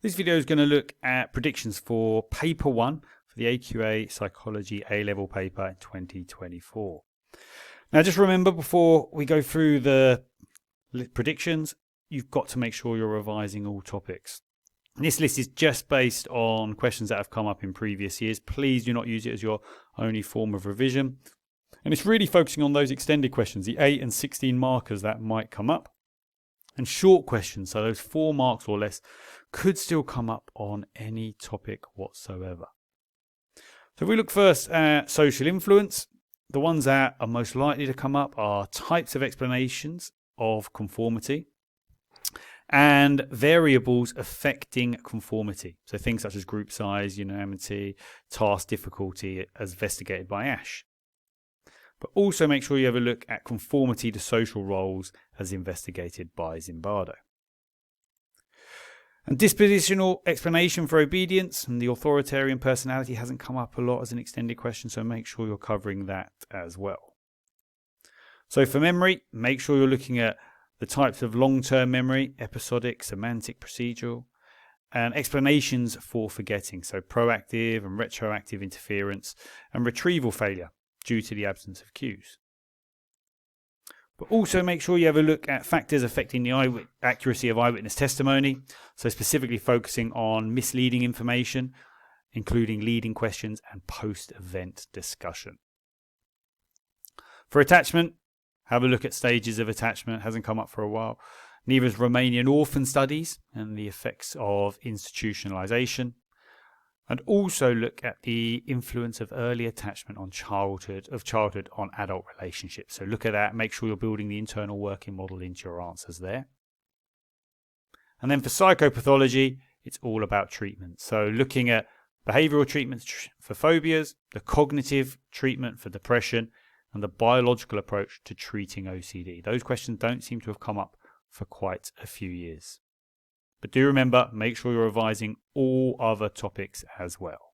This video is going to look at predictions for Paper 1 for the AQA Psychology A-Level paper in 2024. Now just remember, before we go through the predictions, you've got to make sure you're revising all topics. And this list is just based on questions that have come up in previous years. Please do not use it as your only form of revision. And it's really focusing on those extended questions, the 8 and 16 markers that might come up. And short questions, so those 4 marks or less, could still come up on any topic whatsoever. So if we look first at social influence, the ones that are most likely to come up are types of explanations of conformity and variables affecting conformity. So things such as group size, unanimity, task difficulty as investigated by Ash. But also make sure you have a look at conformity to social roles as investigated by Zimbardo. And dispositional explanation for obedience and the authoritarian personality hasn't come up a lot as an extended question, so make sure you're covering that as well. So for memory, make sure you're looking at the types of long-term memory, episodic, semantic, procedural, and explanations for forgetting, so proactive and retroactive interference and retrieval failure due to the absence of cues. But also make sure you have a look at factors affecting the accuracy of eyewitness testimony, so specifically focusing on misleading information, including leading questions and post-event discussion. For attachment, have a look at stages of attachment. Hasn't come up for a while. Neither is Romanian orphan studies and the effects of institutionalization. And also look at the influence of early attachment on childhood on adult relationships. So look at that, make sure you're building the internal working model into your answers there. And then for psychopathology, it's all about treatment. So looking at behavioral treatments for phobias, the cognitive treatment for depression, and the biological approach to treating OCD. Those questions don't seem to have come up for quite a few years. But do remember, make sure you're revising all other topics as well.